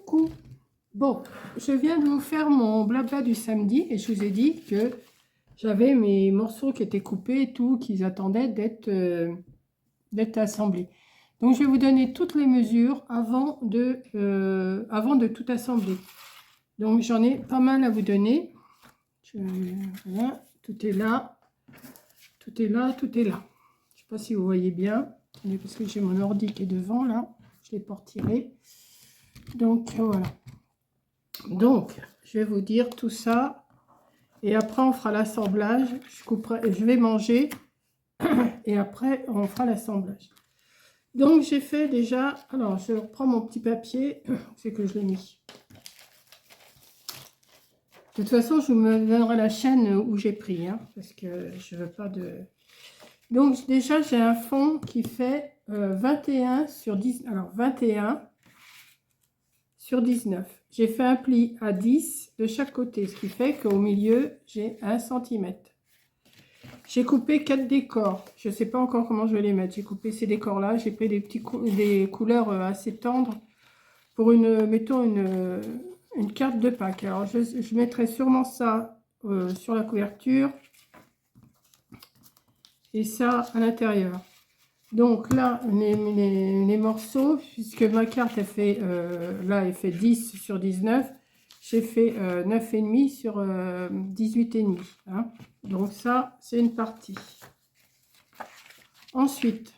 Coucou. Bon, je viens de vous faire mon blabla du samedi et je vous ai dit que j'avais mes morceaux qui étaient coupés et tout, qui attendaient d'être assemblés. Donc je vais vous donner toutes les mesures avant de tout assembler. Donc j'en ai pas mal à vous donner. Voilà, tout est là, tout est là, tout est là. Je ne sais pas si vous voyez bien, mais parce que j'ai mon ordi qui est devant là, je l'ai pas retiré. Donc voilà. Donc, je vais vous dire tout ça. Et après, on fera l'assemblage. Je vais manger. Et après, on fera l'assemblage. Donc, j'ai fait déjà... Alors, je reprends mon petit papier. C'est que je l'ai mis. De toute façon, je vous donnerai la chaîne où j'ai pris. Hein, parce que je veux pas de... Donc, déjà, j'ai un fond qui fait 21 sur 10. Alors, 21 sur 19. J'ai fait un pli à 10 de chaque côté, ce qui fait qu'au milieu, j'ai 1 cm. J'ai coupé 4 décors. Je ne sais pas encore comment je vais les mettre. J'ai coupé ces décors-là. J'ai pris des couleurs assez tendres pour mettons une carte de Pâques. Alors, je mettrai sûrement ça sur la couverture et ça à l'intérieur. Donc là, les morceaux, puisque ma carte, elle fait, là, elle fait 10 sur 19, j'ai fait 9,5 sur 18,5. Hein. Donc ça, c'est une partie. Ensuite,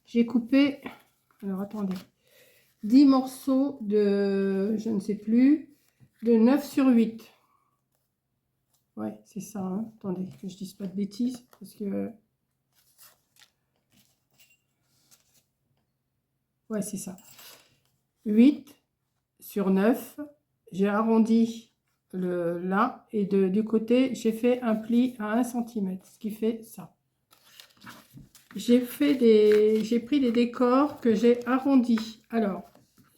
j'ai coupé, alors attendez, 10 morceaux de, je ne sais plus, de 9 sur 8. Ouais, c'est ça. Hein. Attendez, que je ne dise pas de bêtises, parce que... Ouais, c'est ça. 8 sur 9. J'ai arrondi là. Et du côté, j'ai fait un pli à 1 cm. Ce qui fait ça. J'ai pris des décors que j'ai arrondis. Alors,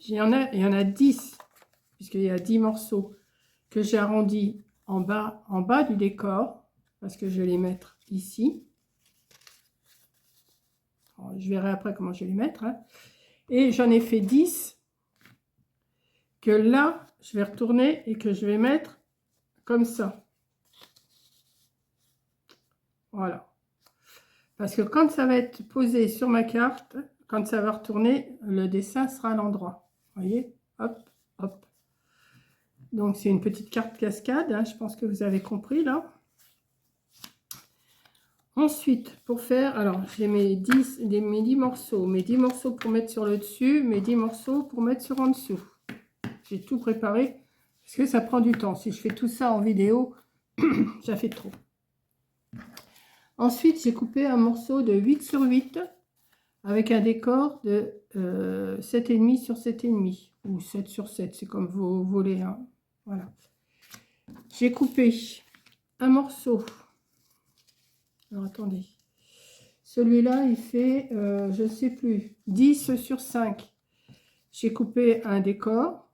il y en a 10. Puisqu'il y a 10 morceaux que j'ai arrondis en bas du décor. Parce que je vais les mettre ici. Alors, je verrai après comment je vais les mettre. Hein. Et j'en ai fait 10 que là, je vais retourner et que je vais mettre comme ça. Voilà. Parce que quand ça va être posé sur ma carte, quand ça va retourner, le dessin sera à l'endroit. Vous voyez? Hop, hop. Donc, c'est une petite carte cascade. Hein, je pense que vous avez compris là. Ensuite, pour faire... Alors, j'ai mes 10 morceaux. Mes 10 morceaux pour mettre sur le dessus. Mes 10 morceaux pour mettre sur en dessous. J'ai tout préparé. Parce que ça prend du temps. Si je fais tout ça en vidéo, ça fait trop. Ensuite, j'ai coupé un morceau de 8 sur 8 avec un décor de 7,5 sur 7,5 ou 7 sur 7, c'est comme vous voulez. Hein. Voilà. J'ai coupé un morceau. Alors, attendez. Celui-là, il fait, je ne sais plus, 10 sur 5. J'ai coupé un décor.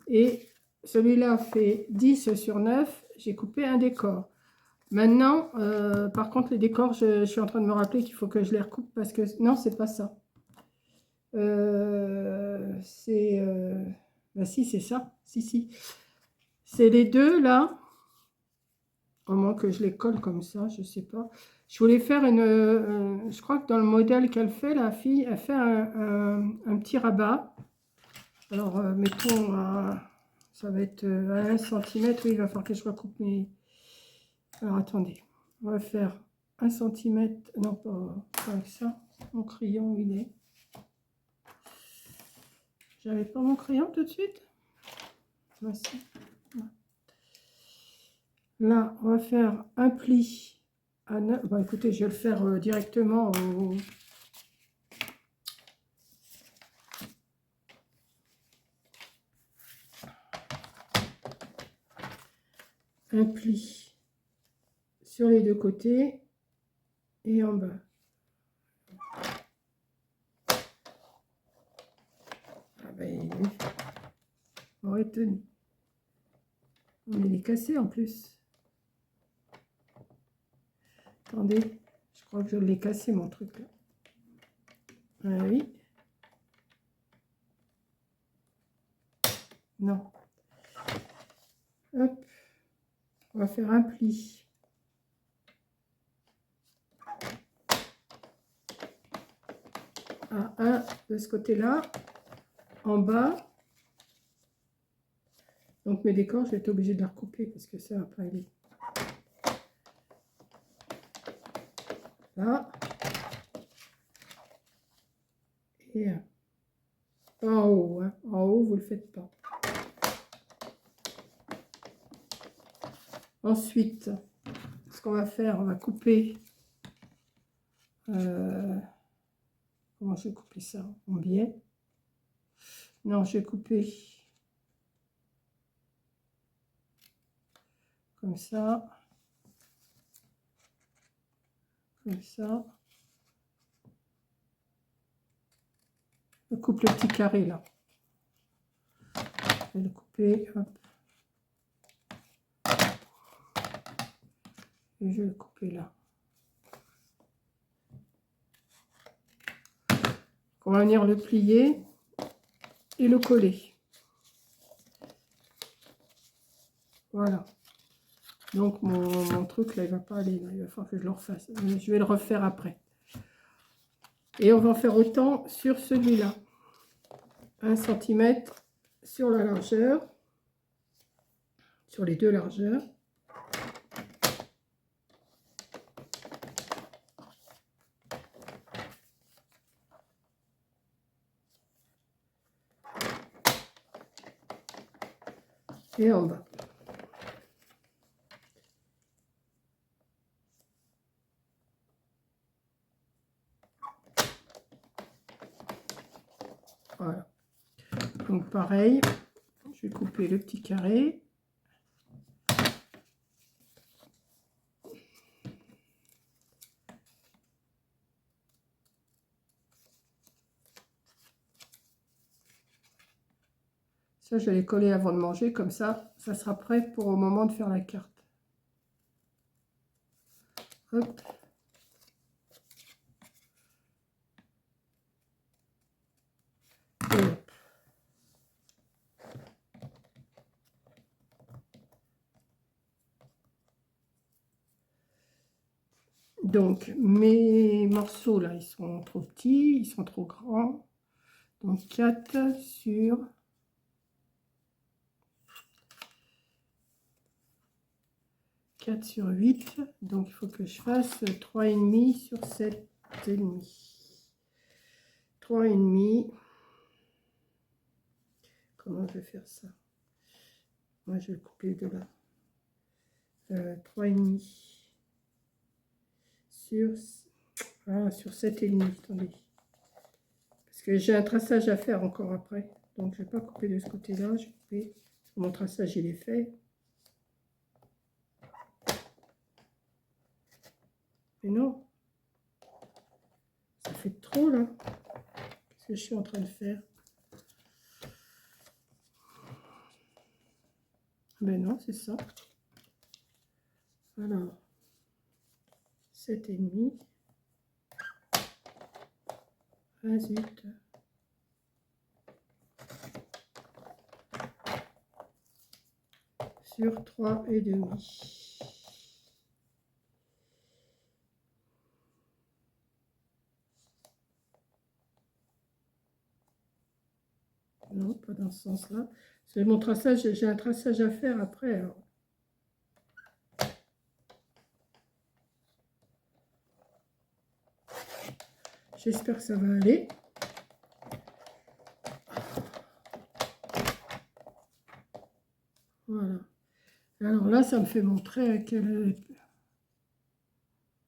Et celui-là fait 10 sur 9. J'ai coupé un décor. Maintenant, par contre, les décors, je suis en train de me rappeler qu'il faut que je les recoupe parce que... Non, c'est pas ça. Bah si, c'est ça. Si. C'est les deux, là. Au moins que je les colle comme ça, je sais pas. Je voulais faire une... je crois que dans le modèle qu'elle fait, la fille, elle fait un petit rabat. Alors, mettons, ça va être à 1 cm. Oui, il va falloir que je recoupe mes... Alors, attendez. On va faire 1 cm. Non, pas avec ça. Mon crayon, il est... J'avais pas mon crayon tout de suite. Voici. Là, on va faire un pli à 9. Bon, écoutez, je vais le faire directement au... Un pli sur les deux côtés et en bas. Ah ben, on aurait tenu. On est cassé en plus. Attendez, je crois que je l'ai cassé mon truc là. Ah oui. Non. Hop. On va faire un pli. Un de ce côté-là, en bas. Donc mes décors, je vais être obligée de la recouper parce que ça, après, elle est là. Et pas en haut, hein. En haut, vous ne le faites pas. Ensuite, ce qu'on va faire, on va couper. Comment je vais couper ça? En biais? Non, je vais couper comme ça. Comme ça. Je coupe le petit carré là. Je vais le couper. Hop. Et je vais le couper là. On va venir le plier et le coller. Voilà. Donc mon truc là, il va pas aller. Là. Il va falloir que je le refasse. Je vais le refaire après. Et on va en faire autant sur celui-là. 1 cm sur la largeur. Sur les deux largeurs. Et en bas. Voilà. Donc pareil, je vais couper le petit carré. Ça, je vais les coller avant de manger, comme ça sera prêt pour au moment de faire la carte. Hop. Et hop. Donc, mes morceaux, là, ils sont trop petits, ils sont trop grands. Donc, 4 sur... 4 sur 8, donc il faut que je fasse 3,5 sur 7,5. 3,5. Comment je vais faire ça? Moi, je vais couper de là. 3,5 sur, sur 7,5. Attendez. Parce que j'ai un traçage à faire encore après. Donc, je ne vais pas couper de ce côté-là. Je vais couper. Mon traçage, il est fait. Mais non, ça fait trop là. Qu'est-ce que je suis en train de faire? Ben non, c'est ça. Alors, 7,5. Ah zut. Sur 3,5. Non, pas dans ce sens-là. C'est mon traçage, j'ai un traçage à faire après. Alors. J'espère que ça va aller. Voilà. Alors là, ça me fait montrer qu'elle est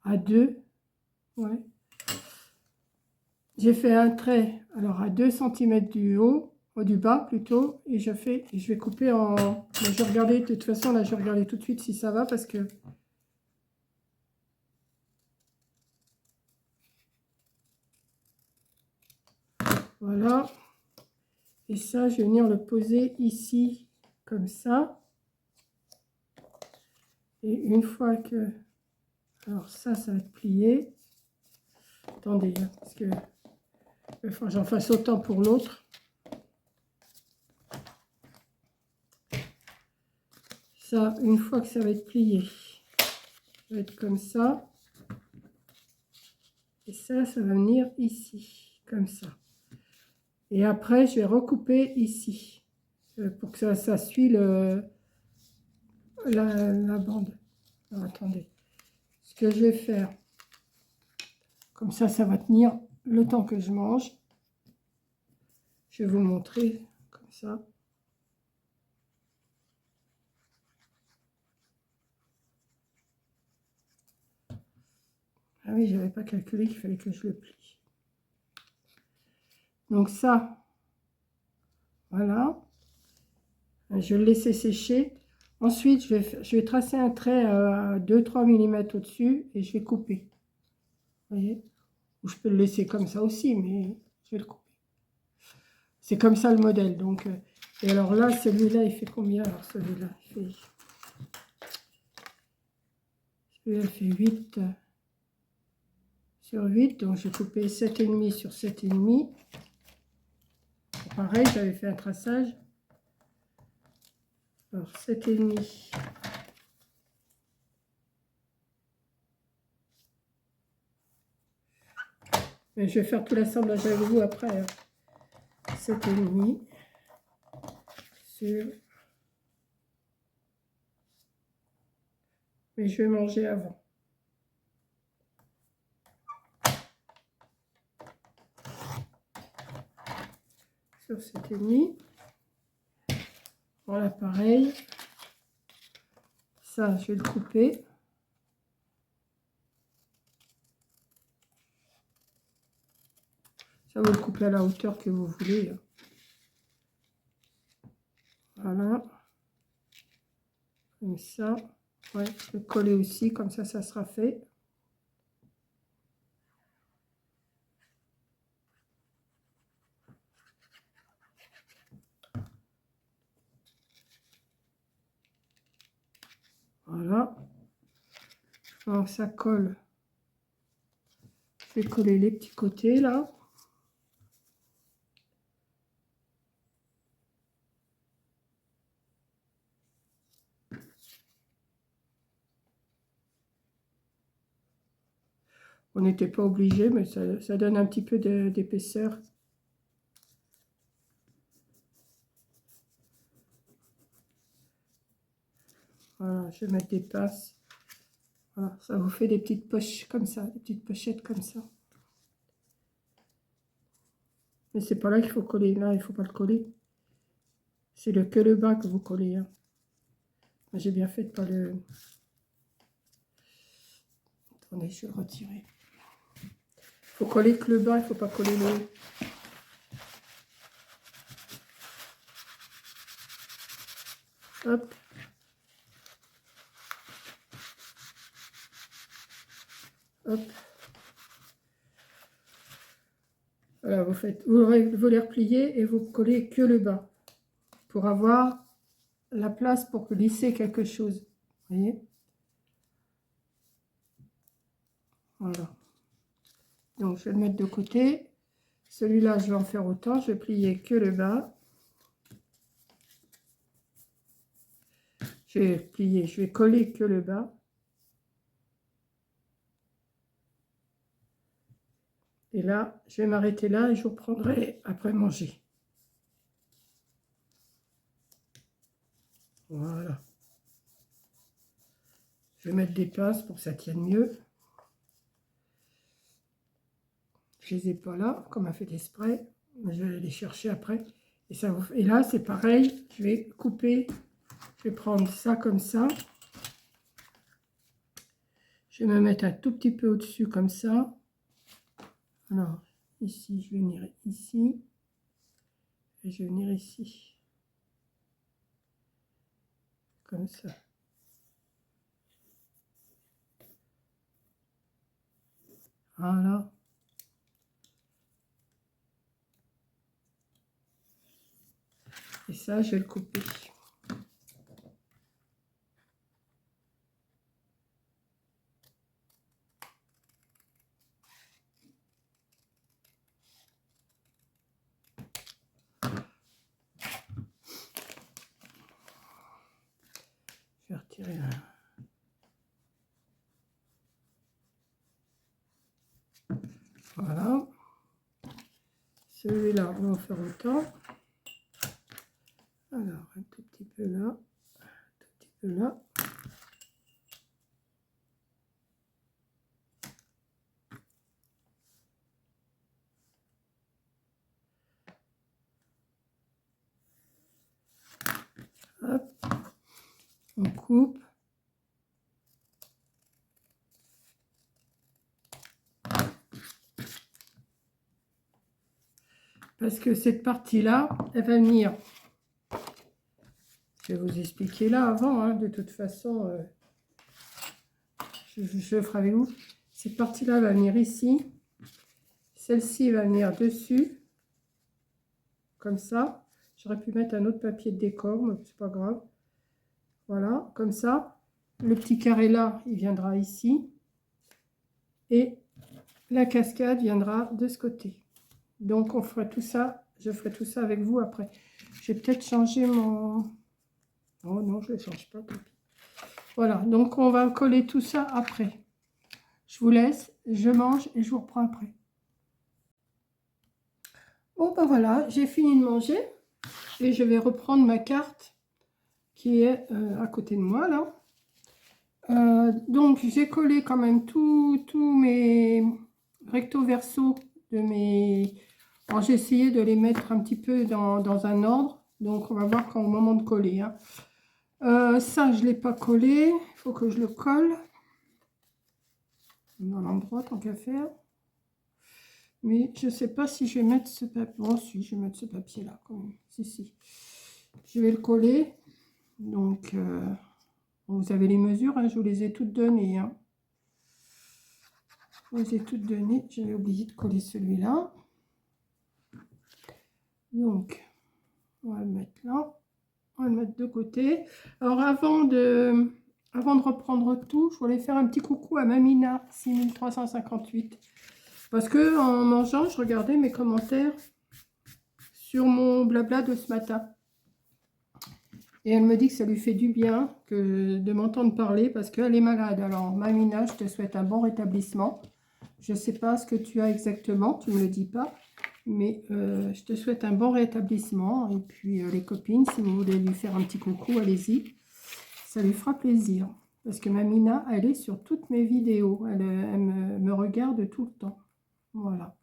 à 2. Ouais. J'ai fait un trait, alors à 2 cm du haut. Du bas plutôt, et je vais couper en... Bon, je vais regarder, de toute façon là je vais regarder tout de suite si ça va, parce que voilà, et ça je vais venir le poser ici comme ça, et une fois que, alors ça va être plié. Attendez, hein, parce que il faut que j'en fasse autant pour l'autre. ça, une fois que ça va être plié, ça va être comme ça. Et ça va venir ici, comme ça. Et après, je vais recouper ici, pour que ça suit la bande. Alors, attendez. Ce que je vais faire, comme ça va tenir le temps que je mange. Je vais vous montrer comme ça. Ah oui, j'avais pas calculé qu'il fallait que je le plie. Donc ça, voilà. Je vais le laisser sécher. Ensuite, je vais tracer un trait à 2-3 mm au-dessus et je vais couper. Vous voyez? Ou je peux le laisser comme ça aussi, mais je vais le couper. C'est comme ça le modèle. Donc, et alors là, celui-là, il fait combien? Alors celui-là, il fait 8 sur 8. Donc, j'ai coupé 7,5 sur 7,5. Pareil, j'avais fait un traçage. Alors, 7,5. Mais je vais faire tout l'assemblage avec vous après. Hein. 7,5 sur... Mais je vais manger avant. Sur 7,5. Voilà, pareil. Ça, je vais le couper. Ça, vous le coupez à la hauteur que vous voulez. Voilà. Comme ça. Ouais, je vais coller aussi, comme ça sera fait. Voilà. Donc ça colle. Je vais coller les petits côtés là. On n'était pas obligé, mais ça donne un petit peu d'épaisseur. Voilà, je vais mettre des pinces. Voilà, ça vous fait des petites poches comme ça, des petites pochettes comme ça. Mais c'est pas là qu'il faut coller, là il faut pas le coller. C'est que le bas que vous collez. Hein. J'ai bien fait de pas le... Attendez, je vais le retirer. Il faut coller que le bas, il faut pas coller le haut. Hop. Hop. Voilà, vous les repliez et vous collez que le bas pour avoir la place pour glisser quelque chose. Vous voyez? Voilà. Donc, je vais le mettre de côté. Celui-là, je vais en faire autant. Je vais plier que le bas. Je vais plier, je vais coller que le bas. Et là, je vais m'arrêter là et je vous reprendrai après manger. Voilà. Je vais mettre des pinces pour que ça tienne mieux. Je les ai pas là, comme a fait exprès. Je vais les chercher après. Et là, c'est pareil. Je vais couper. Je vais prendre ça comme ça. Je vais me mettre un tout petit peu au-dessus comme ça. Alors, ici, je vais venir ici. Et je vais venir ici. Comme ça. Voilà. Et ça, je vais le couper. Voilà. Celui-là, on va en faire autant. Alors, un tout petit peu là, un tout petit peu là. Hop, on coupe. Parce que cette partie-là, elle va venir. Je vais vous expliquer là avant, hein, de toute façon, je le ferai avec vous. Cette partie-là va venir ici. Celle-ci va venir dessus, comme ça. J'aurais pu mettre un autre papier de décor, mais c'est pas grave. Voilà, comme ça. Le petit carré là, il viendra ici. Et la cascade viendra de ce côté. Donc on fera tout ça, je ferai tout ça avec vous après. Je vais peut-être changer mon... Oh non, je ne change pas. Voilà, donc on va coller tout ça après. Je vous laisse, je mange et je vous reprends après. Bon ben voilà, j'ai fini de manger et je vais reprendre ma carte qui est à côté de moi là. Donc j'ai collé quand même tous mes recto verso de mes... Alors j'ai essayé de les mettre un petit peu dans un ordre, donc on va voir quand au moment de coller. Hein. Ça je ne l'ai pas collé, il faut que je le colle dans l'endroit tant qu'à faire. Mais je ne sais pas si je vais mettre ce papier. Bon, si, je vais mettre ce papier là quand même. Si. Je vais le coller. Donc, vous avez les mesures, hein, je vous les ai toutes données. Hein. Je vous les ai toutes données. J'avais oublié de coller celui-là. Donc, on va le mettre là. On va le mettre de côté. Alors, avant de reprendre tout, je voulais faire un petit coucou à Mamina 6358. Parce que en mangeant, je regardais mes commentaires sur mon blabla de ce matin. Et elle me dit que ça lui fait du bien de m'entendre parler parce qu'elle est malade. Alors, Mamina, je te souhaite un bon rétablissement. Je ne sais pas ce que tu as exactement, tu ne me le dis pas. Mais je te souhaite un bon rétablissement. Et puis, les copines, si vous voulez lui faire un petit coucou, allez-y. Ça lui fera plaisir. Parce que Mamina, elle est sur toutes mes vidéos. Elle me regarde tout le temps. Voilà.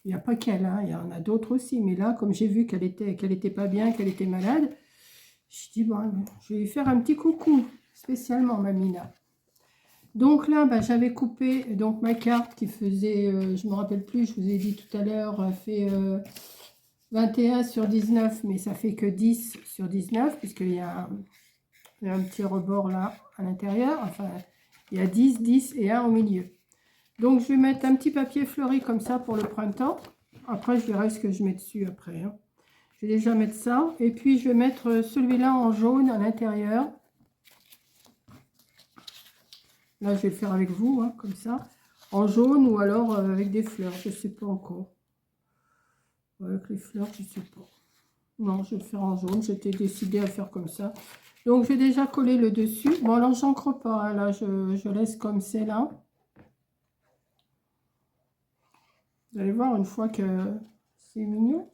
Il n'y a pas qu'elle, hein, il y en a d'autres aussi. Mais là, comme j'ai vu qu'elle était pas bien, qu'elle était malade, je dis, bon, je vais lui faire un petit coucou, spécialement, Mamina. Donc là, bah, j'avais coupé donc, ma carte qui faisait, je ne me rappelle plus, je vous ai dit tout à l'heure, fait 21 sur 19, mais ça fait que 10 sur 19, puisqu'il y a un petit rebord là, à l'intérieur. Enfin, il y a 10, 10 et 1 au milieu. Donc, je vais mettre un petit papier fleuri comme ça pour le printemps. Après, je verrai ce que je mets dessus après. Hein. Je vais déjà mettre ça. Et puis, je vais mettre celui-là en jaune à l'intérieur. Là, je vais le faire avec vous, hein, comme ça. En jaune ou alors avec des fleurs. Je ne sais pas encore. Avec les fleurs, je ne sais pas. Non, je vais le faire en jaune. J'étais décidée à faire comme ça. Donc, je vais déjà coller le dessus. Bon, alors, j'encre pas. Hein, là, je laisse comme c'est là. Vous allez voir une fois que c'est mignon.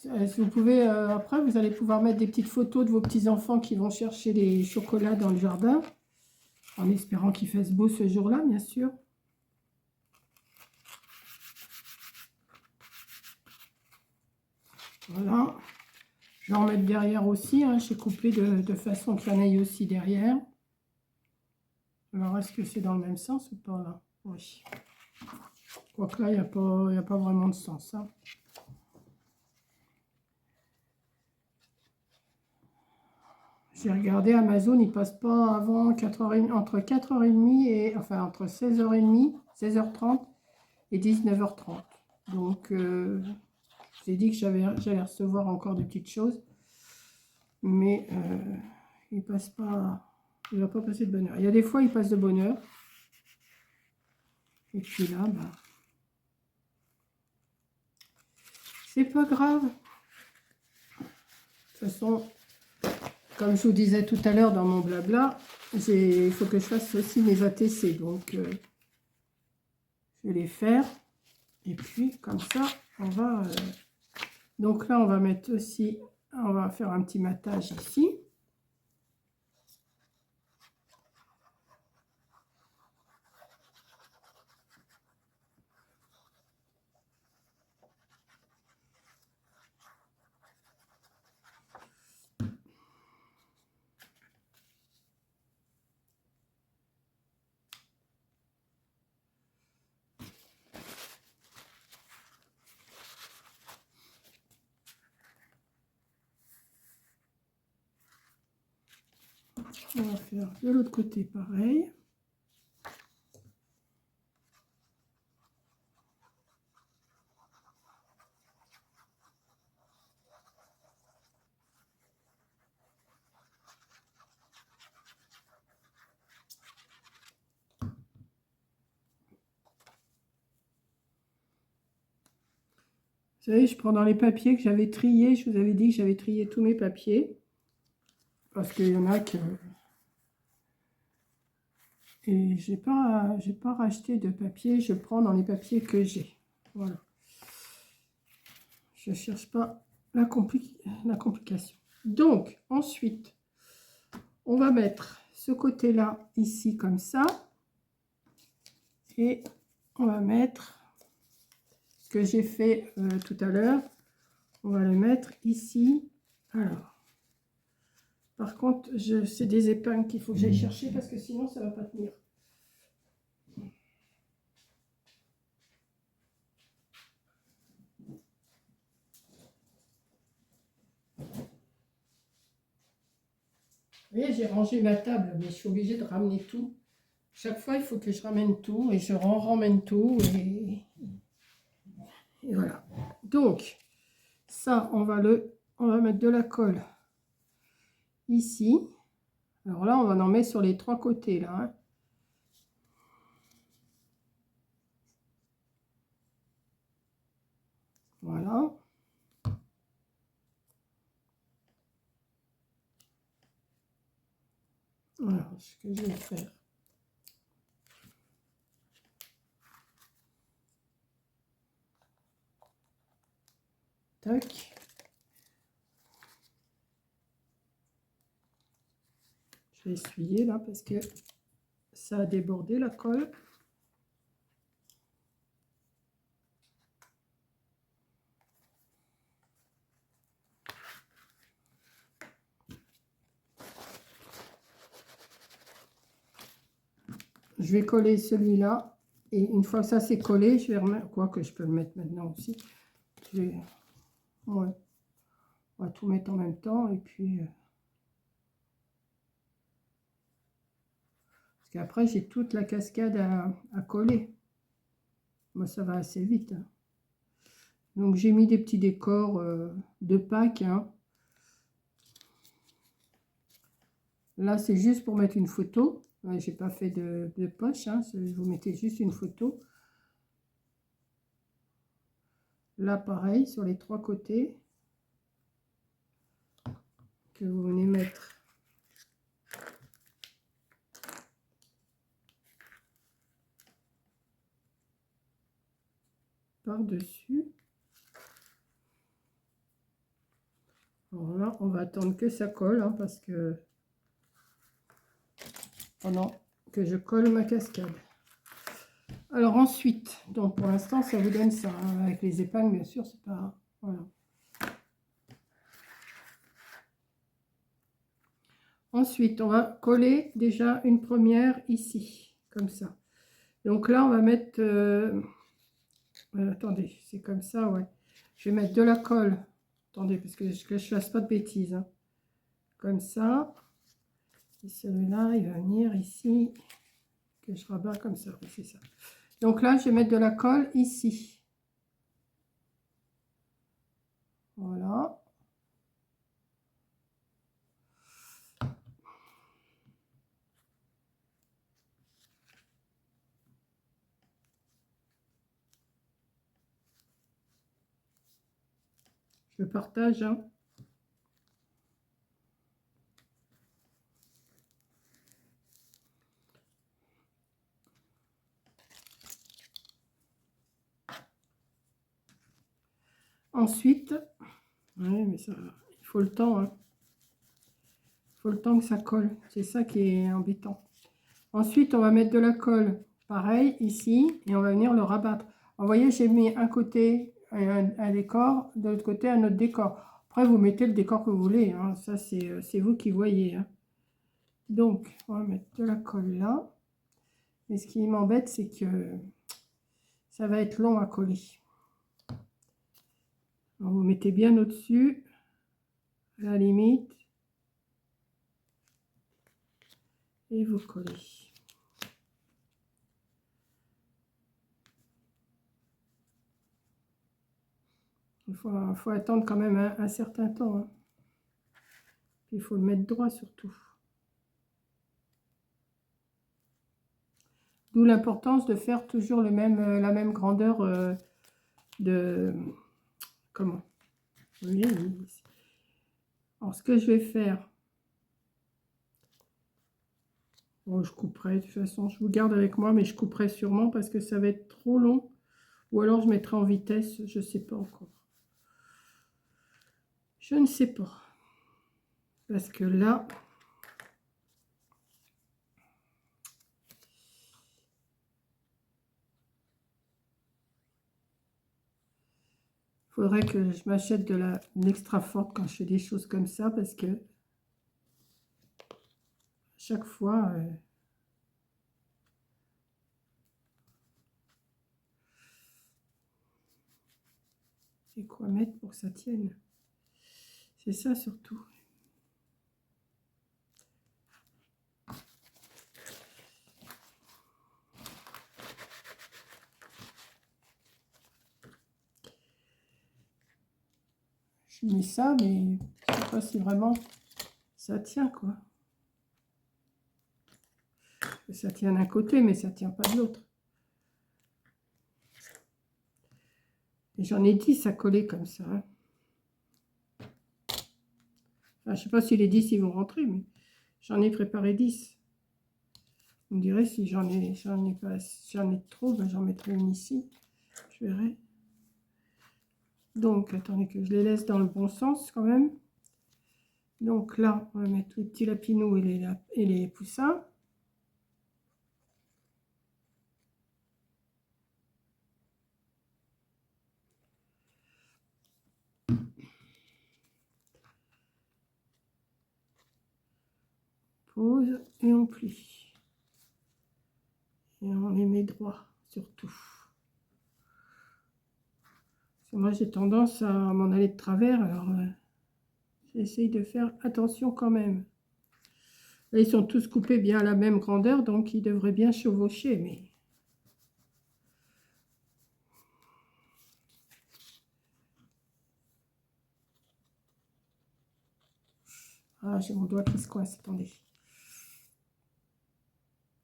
Vous pouvez, après, vous allez pouvoir mettre des petites photos de vos petits-enfants qui vont chercher les chocolats dans le jardin. En espérant qu'il fasse beau ce jour-là, bien sûr. Voilà. Je vais en mettre derrière aussi. Hein. J'ai coupé de façon qu'il y en ait aussi derrière. Alors, est-ce que c'est dans le même sens ou pas là? Oui. Quoique là, il n'y a pas vraiment de sens. Hein. J'ai regardé Amazon, il passe pas avant 4h30, entre 4h30 et enfin entre 16h30, 16h30 et 19h30. Donc j'ai dit que j'allais recevoir encore des petites choses, mais il passe pas, il va pas passer de bonne heure. Il y a des fois il passe de bonne heure. Et puis là, bah, c'est pas grave. De toute façon, comme je vous disais tout à l'heure dans mon blabla, il faut que je fasse aussi mes ATC. Donc, Je vais les faire. Et puis, comme ça, on va... donc là, on va mettre aussi... On va faire un petit matage ici. On va faire de l'autre côté pareil. Vous savez, je prends dans les papiers que j'avais triés. Je vous avais dit que j'avais trié tous mes papiers. Parce qu'il y en a que... Et j'ai pas racheté de papier. Je prends dans les papiers que j'ai. Voilà. Je cherche pas la complication. Donc, ensuite, on va mettre ce côté-là ici comme ça. Et on va mettre ce que j'ai fait tout à l'heure. On va le mettre ici. Alors, par contre, c'est des épingles qu'il faut que j'aille chercher parce que sinon, ça ne va pas tenir. Vous voyez, j'ai rangé ma table, mais je suis obligée de ramener tout. Chaque fois, il faut que je ramène tout et je ramène tout. Et voilà. Donc, ça, on va mettre de la colle ici. Alors là, on va en mettre sur les trois côtés, là. Hein. Voilà. Voilà ce que je vais faire. Tac. Je vais essuyer là parce que ça a débordé la colle. Je vais coller celui-là et une fois que ça c'est collé, je vais remettre, quoi que je peux le mettre maintenant aussi. Je vais, ouais, on va tout mettre en même temps et puis parce qu'après j'ai toute la cascade à coller. Moi ça va assez vite. Hein. Donc j'ai mis des petits décors de Pâques. Hein. Là c'est juste pour mettre une photo. Ouais, j'ai pas fait de poche. Hein. Vous mettez juste une photo. Là pareil sur les trois côtés que vous venez mettre. Par-dessus. Alors là, on va attendre que ça colle, hein, parce que pendant que je colle ma cascade. Alors ensuite, donc pour l'instant, ça vous donne ça, hein, avec les épingles, bien sûr, c'est pas... Voilà. Ensuite, on va coller déjà une première ici, comme ça. Donc là, on va mettre... attendez, c'est comme ça, ouais. Je vais mettre de la colle. Attendez, parce que je fasse pas de bêtises. Hein. Comme ça. Et celui-là, il va venir ici. Que je rabats comme ça. C'est ça. Donc là, je vais mettre de la colle ici. Voilà. Je partage. Hein. Ensuite, ouais, mais ça, il faut le temps, hein. Il faut le temps que ça colle. C'est ça qui est embêtant. Ensuite, on va mettre de la colle, pareil, ici, et on va venir le rabattre. Vous voyez, j'ai mis un côté un décor, de l'autre côté un autre décor. Après, vous mettez le décor que vous voulez, hein. Ça, c'est vous qui voyez, hein. Donc, on va mettre de la colle là. Mais ce qui m'embête, c'est que ça va être long à coller. Alors, vous mettez bien au-dessus, à la limite, et vous collez. Il faut attendre quand même un certain temps, hein. Il faut le mettre droit surtout. D'où l'importance de faire toujours la même grandeur de... Comment? Oui. Alors, ce que je vais faire... Bon, je couperai, de toute façon, je vous garde avec moi, mais je couperai sûrement parce que ça va être trop long. Ou alors, je mettrai en vitesse, je ne sais pas encore. Je ne sais pas. Parce que là... Il faudrait que je m'achète de l'extra forte quand je fais des choses comme ça, parce que chaque fois... et quoi mettre pour que ça tienne? C'est ça surtout. Je mets ça, mais je ne sais pas si vraiment ça tient, quoi. Ça tient d'un côté, mais ça tient pas de l'autre. Et j'en ai 10 à coller comme ça, hein. Enfin, je sais pas si les 10 ils vont rentrer, mais j'en ai préparé 10. Vous me direz si j'en ai trop, ben j'en mettrai une ici. Je verrai. Donc, attendez que je les laisse dans le bon sens quand même. Donc là, on va mettre les petits lapinous et les poussins. Pose et on plie. Et on les met droit surtout. Moi, j'ai tendance à m'en aller de travers, alors j'essaye de faire attention quand même. Là, ils sont tous coupés bien à la même grandeur, donc ils devraient bien chevaucher, mais... Ah, j'ai mon doigt qui se coince, attendez.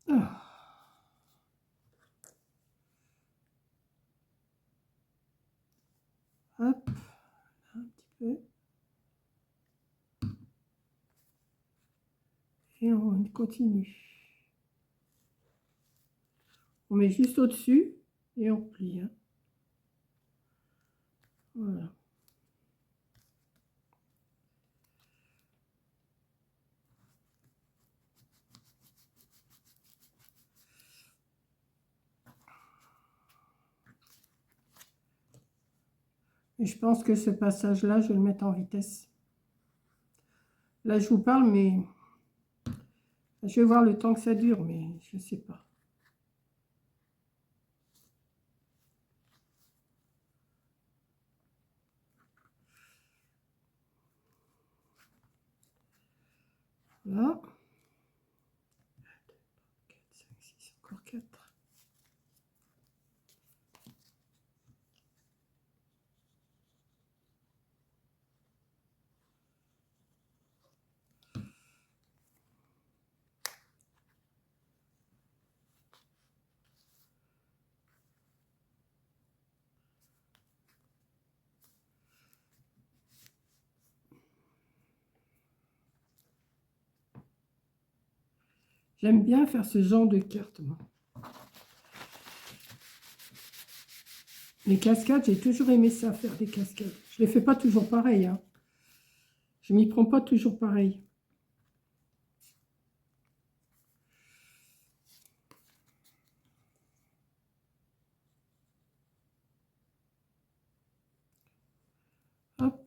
Ah. Hop, un petit peu. Et on continue. On met juste au-dessus et on plie, hein. Voilà. Et je pense que ce passage-là, je vais le mettre en vitesse. Là, je vous parle, mais je vais voir le temps que ça dure, mais je ne sais pas. Là. 4, 5, 6, encore 4. J'aime bien faire ce genre de carte, moi. Les cascades, j'ai toujours aimé ça, faire des cascades. Je les fais pas toujours pareil, hein. Je m'y prends pas toujours pareil. Hop.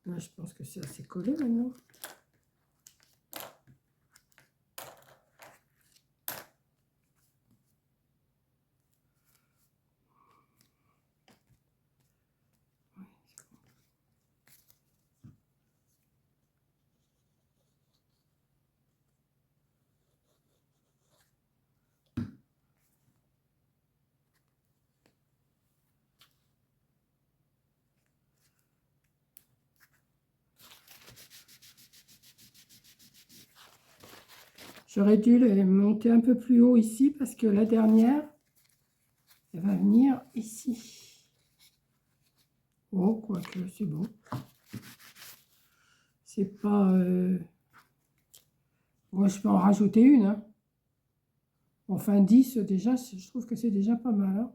Là, je pense que c'est assez collé maintenant. J'aurais dû les monter un peu plus haut ici parce que la dernière, elle va venir ici. Oh, quoique, c'est bon. C'est pas... Moi, je peux en rajouter une, hein. Enfin, 10 déjà, je trouve que c'est déjà pas mal, hein.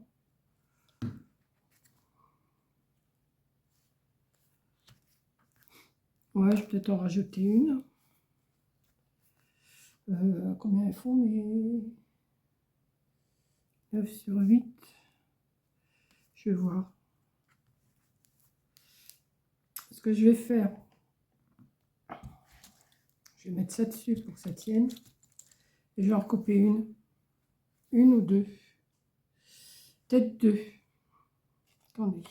Ouais, je vais peut-être en rajouter une. Combien il faut, mais 9 sur 8. Je vais voir. Ce que je vais faire, je vais mettre ça dessus pour que ça tienne. Et je vais en recouper une. Une ou deux. Peut-être deux. Attendez.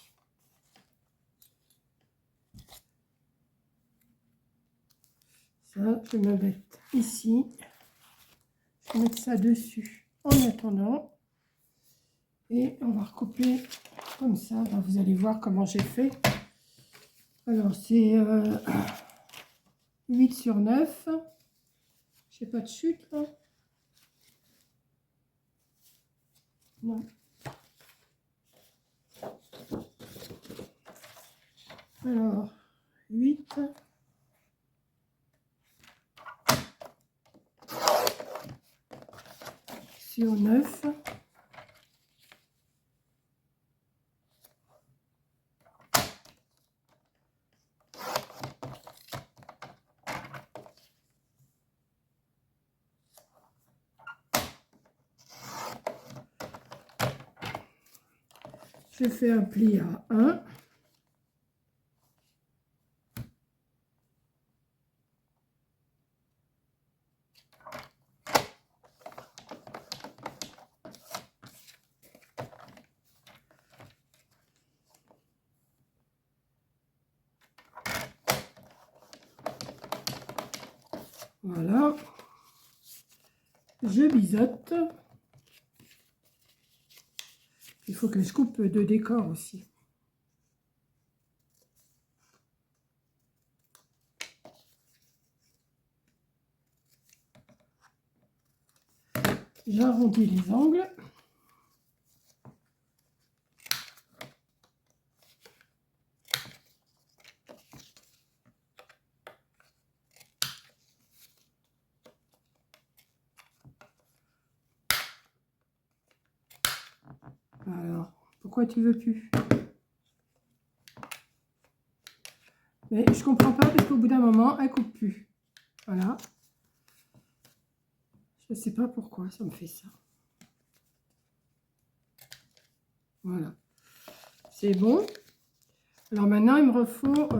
Ça, je vais me mettre ici. Je vais mettre ça dessus en attendant. Et on va recouper comme ça. Ben, vous allez voir comment j'ai fait. Alors, c'est 8 sur 9. J'ai pas de chute, là. Non. Alors, 8. Sur 9. Je fais un pli à 1. Voilà. Je biseaute. Il faut que je coupe de décor aussi. J'arrondis les angles. Alors, pourquoi tu veux plus? Mais je comprends pas parce qu'au bout d'un moment, elle coupe plus. Voilà. Je ne sais pas pourquoi ça me fait ça. Voilà. C'est bon. Alors maintenant, il me refaut...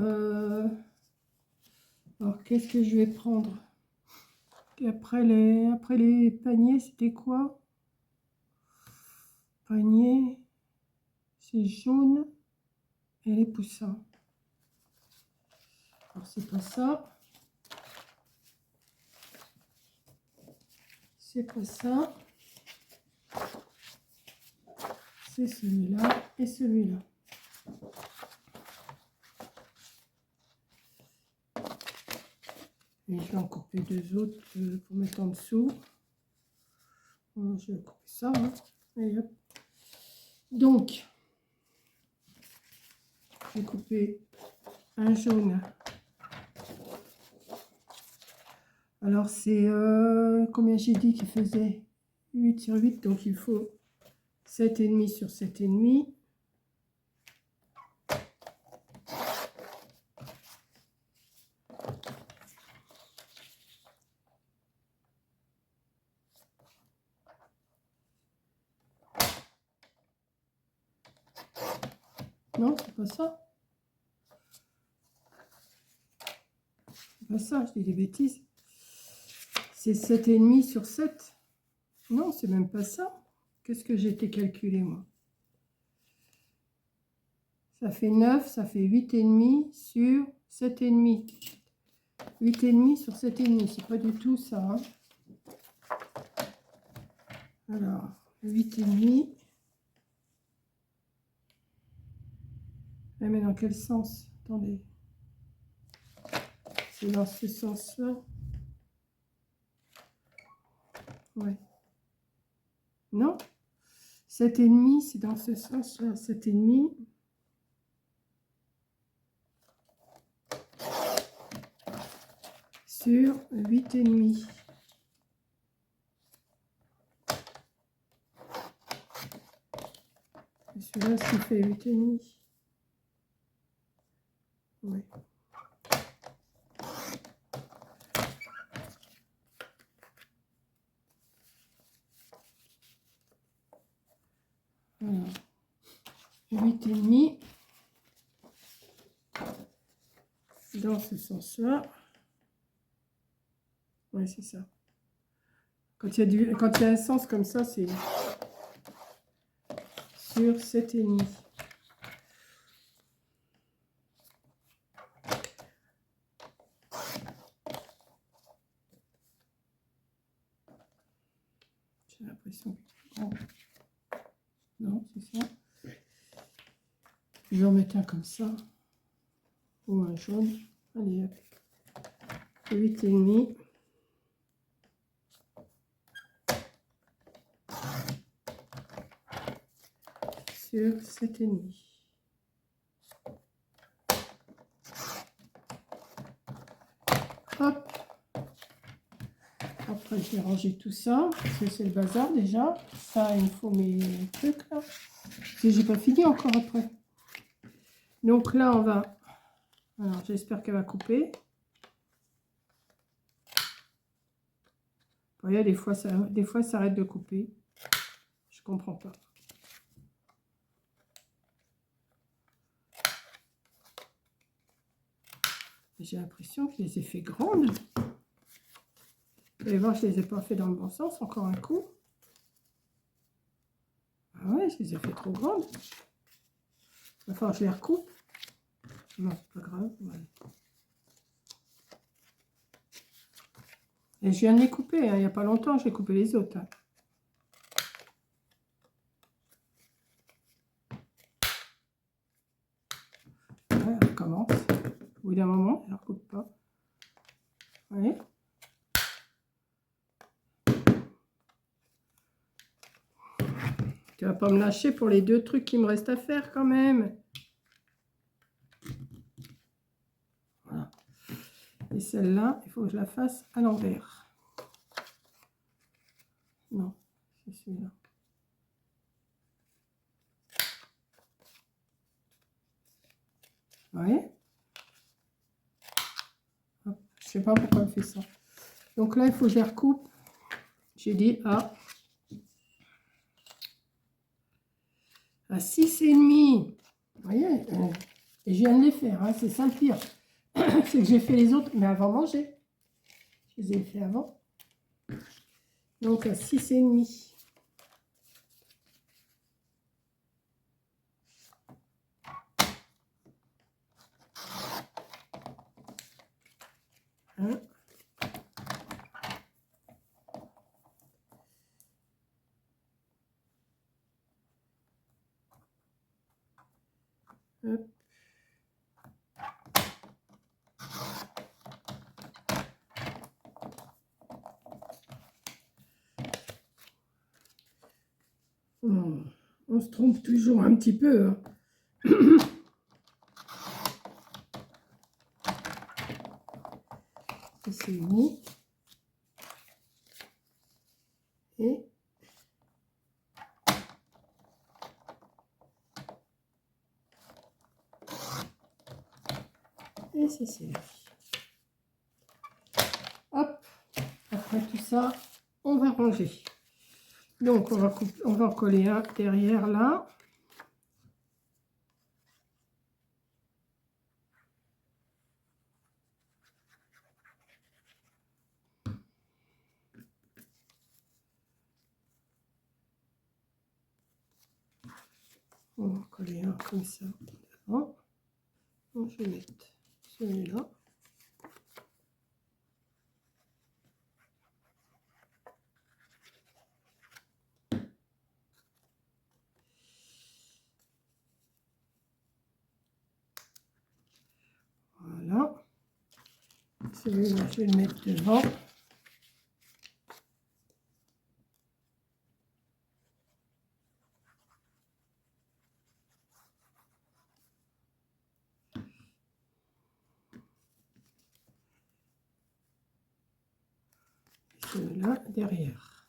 Alors, qu'est-ce que je vais prendre? Après les paniers, c'était quoi? Panier, c'est jaune et les poussins. Alors, c'est pas ça. C'est pas ça. C'est celui-là et celui-là. Et je vais en couper deux autres pour mettre en dessous. Bon, je vais couper ça. Hein. Et hop. Donc, je vais couper un jaune Alors, c'est combien j'ai dit qu'il faisait 8 sur 8, donc il faut 7,5 sur 7,5. Non, c'est pas ça. C'est pas ça, je dis des bêtises. C'est 7,5 sur 7. Non, c'est même pas ça. Qu'est-ce que j'ai été calculé, moi? Ça fait 9, ça fait 8,5 sur 7,5. 8,5 sur 7,5, c'est pas du tout ça. Hein. Alors, 8,5. Mais dans quel sens? Attendez. C'est dans ce sens-là. Ouais. Non. 7,5, c'est dans ce sens-là. 7,5. Sur 8,5. Celui-là, ça fait 8,5. Oui. Alors, 8,5 dans ce sens-là. Oui, c'est ça. Quand il y a un sens comme ça, c'est sur 7,5. J'ai l'impression que... Oh. Non, c'est ça. Je vais en mettre un comme ça. Ou un jaune. Allez, hop. 8,5. Sur 7,5. Hop. Après, je vais ranger tout ça. Parce que c'est le bazar déjà. Ça, il me faut mes trucs là. Parce que j'ai pas fini encore après. Donc là, on va... Alors, j'espère qu'elle va couper. Vous voyez, des fois, ça arrête de couper. Je comprends pas. J'ai l'impression que je les ai fait grandes. Vous allez voir, je ne les ai pas fait dans le bon sens. Encore un coup. Ah ouais, je les ai fait trop grandes. Enfin, je les recoupe. Non, c'est pas grave. Ouais. Et je viens de les couper. Hein, il n'y a pas longtemps, j'ai coupé les autres. Hein. Ouais, elle commence. Au bout d'un moment, je ne recoupe pas. Vous voyez ? Tu vas pas me lâcher pour les 2 trucs qui me restent à faire quand même. Voilà. Et celle-là, il faut que je la fasse à l'envers. Non, c'est celui-là. Vous voyez ? Hop, je sais pas pourquoi elle fait ça. Donc là, il faut que je les recoupe. J'ai dit à 6,5. Vous voyez, et je viens de les faire, hein, c'est ça le pire. C'est que j'ai fait les autres, mais avant manger. Je les ai fait avant. Donc à 6,5. Hein? Hop. On se trompe toujours un petit peu. Hein. C'est bon. Et c'est serré. Hop, après tout ça, on va ranger. Donc on va en coller un derrière là. On va en coller un comme ça devant. Donc, je vais mettre celui-là. Voilà. Celui-là, je vais le mettre devant. Celui-là derrière.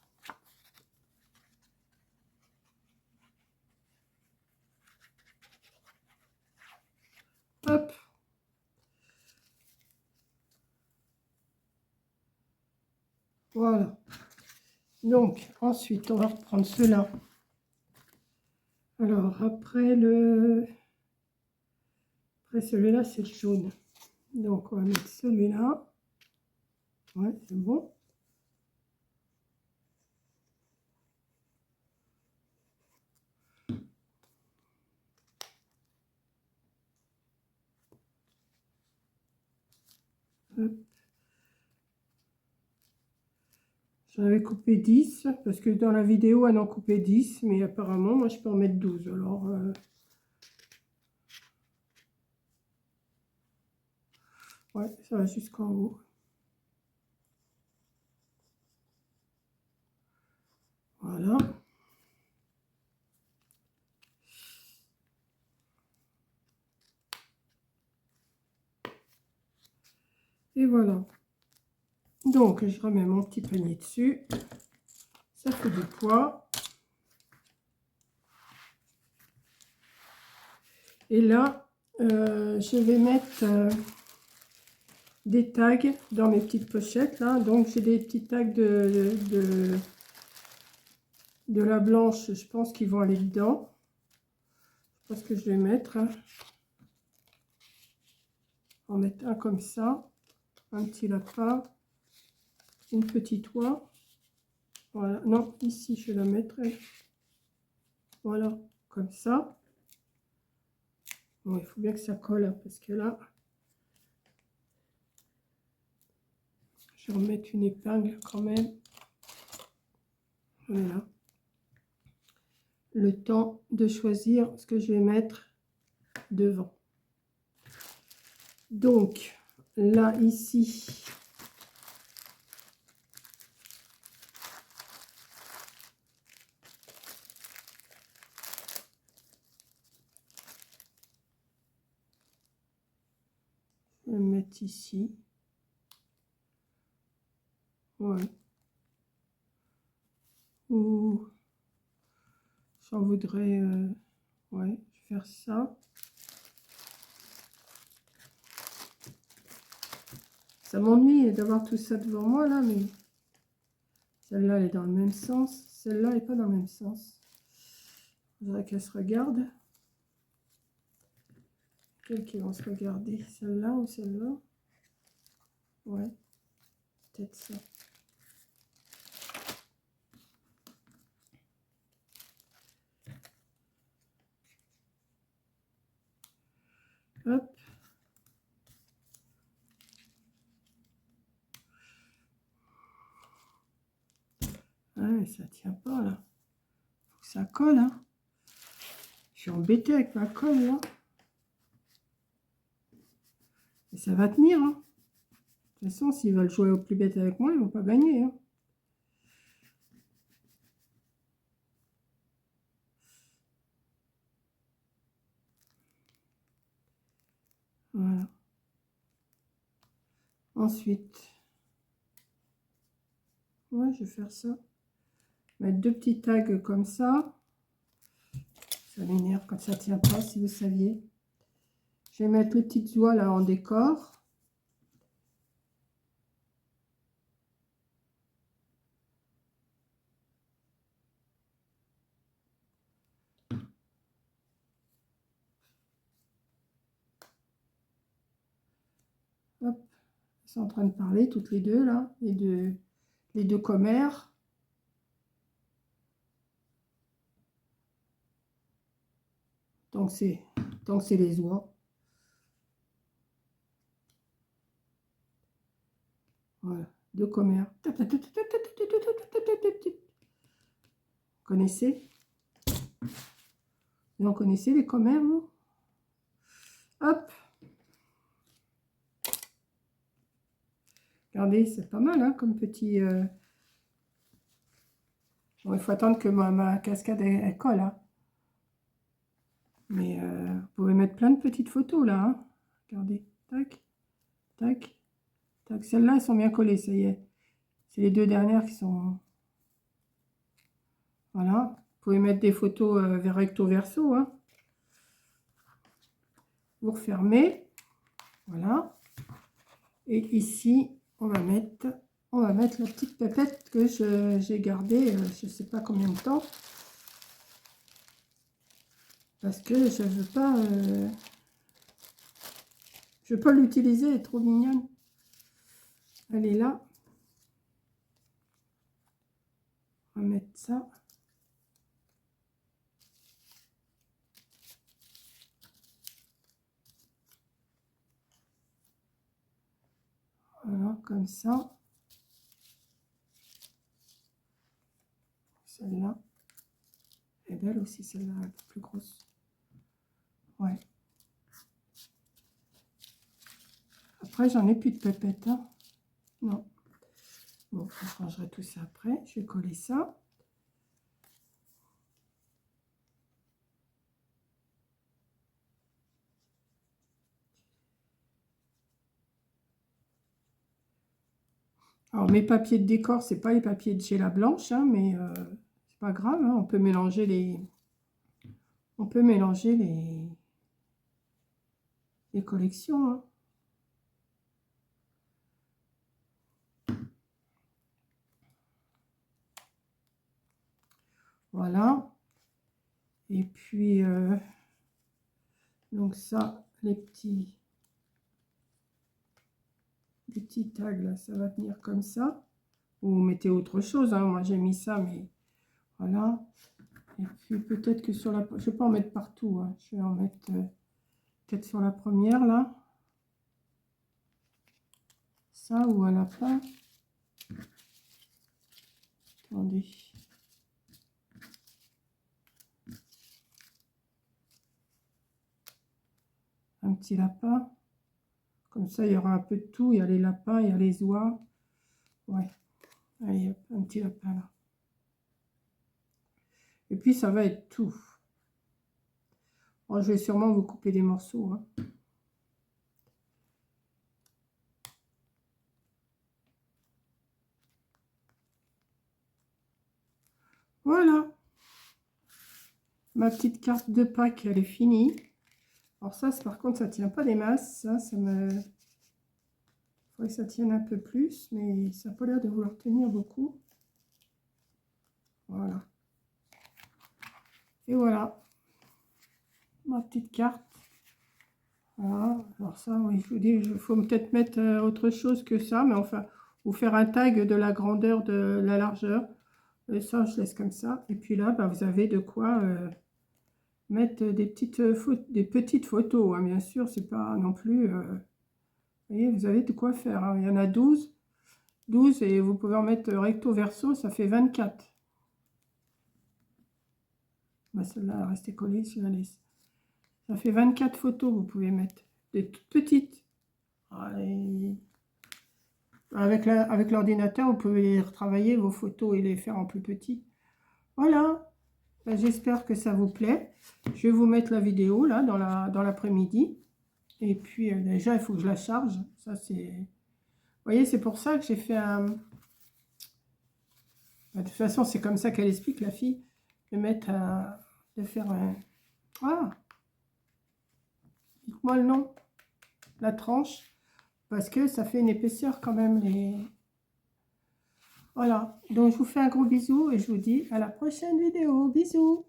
Hop. Voilà. Donc, ensuite, on va reprendre cela. Alors, après celui-là, c'est le jaune. Donc, on va mettre celui-là. Ouais, c'est bon. J'en avais coupé 10, parce que dans la vidéo, elle en coupait 10, mais apparemment, moi, je peux en mettre 12. Alors, ouais, ça va jusqu'en haut. Voilà. Et voilà. Donc, je remets mon petit panier dessus. Ça fait du poids. Et là, je vais mettre des tags dans mes petites pochettes. Là. Donc, j'ai des petits tags de la blanche. Je pense qu'ils vont aller dedans. Je pense que je vais mettre. On va mettre un comme ça. Un petit lapin. Une petite oie. Voilà. Non, ici, je la mettrai. Voilà, comme ça. Bon, il faut bien que ça colle, hein, parce que là, je vais remettre une épingle quand même. Voilà. Le temps de choisir ce que je vais mettre devant. Donc, là, ici, je vais le mettre ici. Ouais. Ou j'en voudrais, ouais, je vais faire ça. Ça m'ennuie d'avoir tout ça devant moi là, mais celle-là elle est dans le même sens, celle-là n'est pas dans le même sens. Je voudrais qu'elle se regarde. Quelles qui vont se regarder, celle-là ou celle-là? Ouais, peut-être ça. Hop. Ah, mais ça tient pas là. Faut que ça colle, hein. Je suis embêtée avec ma colle là. Et ça va tenir, hein. De toute façon, s'ils veulent jouer au plus bête avec moi, ils vont pas gagner, hein. Voilà. Ensuite, ouais, je vais faire ça. Mettre 2 petits tags comme ça. Ça m'énerve quand ça tient pas, si vous saviez. Je vais mettre les petites oies là en décor. Hop, elles sont en train de parler toutes les deux là, les deux commères. Donc c'est les oies. Voilà, deux commères. Vous connaissez? Vous en connaissez les commères, vous? Hop. Regardez, c'est pas mal, hein, comme petit... Bon, il faut attendre que ma cascade, elle colle, hein. Mais vous pouvez mettre plein de petites photos, là, hein. Regardez, tac, tac, tac. Celles-là, elles sont bien collées, ça y est. C'est les deux dernières qui sont... Voilà. Vous pouvez mettre des photos recto verso, hein. Vous refermez. Voilà. Et ici, on va mettre la petite pépette que j'ai gardée, je ne sais pas combien de temps. Parce que je veux pas l'utiliser, elle est trop mignonne. Elle est là. On va mettre ça. Voilà, comme ça. Celle-là est belle aussi, celle-là, un peu plus grosse. Ouais. Après, j'en ai plus de pépettes, hein. Non. Bon, je rangerai tout ça après. Je vais coller ça. Alors, mes papiers de décor, c'est pas les papiers de chez La Blanche, hein, mais c'est pas grave, hein, on peut mélanger les collections, hein. Voilà. Et puis, donc ça, les petits tags, là, ça va tenir comme ça. Vous mettez autre chose, hein. Moi, j'ai mis ça, mais voilà. Et puis, peut-être que sur la... Je ne vais pas en mettre partout, hein. Je vais en mettre peut-être sur la première, là. Ça, ou à la fin. Attendez. Un petit lapin. Comme ça, il y aura un peu de tout. Il y a les lapins, il y a les oies. Ouais. Allez, hop, un petit lapin là. Et puis, ça va être tout. Bon, je vais sûrement vous couper des morceaux, hein. Voilà. Ma petite carte de Pâques, elle est finie. Alors ça, par contre, ça tient pas des masses. Ça me... faudrait que ça tienne un peu plus, mais ça n'a pas l'air de vouloir tenir beaucoup. Voilà. Et voilà. Ma petite carte. Voilà. Alors ça, oui, je vous dis, il faut peut-être mettre autre chose que ça, mais enfin, ou faire un tag de la grandeur, de la largeur. Et ça, je laisse comme ça. Et puis là, bah, vous avez de quoi mettre des petites photos, hein, bien sûr. C'est pas non plus... vous voyez, vous avez de quoi faire, hein. Il y en a 12 et vous pouvez en mettre recto verso, ça fait 24. Bah, celle-là, elle restait collée sur la laisse. Ça fait 24 photos, vous pouvez mettre. Des toutes petites. Et avec l'ordinateur, vous pouvez retravailler vos photos et les faire en plus petit. Voilà. Ben, j'espère que ça vous plaît. Je vais vous mettre la vidéo là dans l'après-midi. Et puis déjà, il faut que je la charge. Ça, c'est... Vous voyez, c'est pour ça que j'ai fait De toute façon, c'est comme ça qu'elle explique, la fille, de faire un... Ah, dites-moi le nom, la tranche, parce que ça fait une épaisseur quand même. Voilà, donc je vous fais un gros bisou et je vous dis à la prochaine vidéo. Bisous.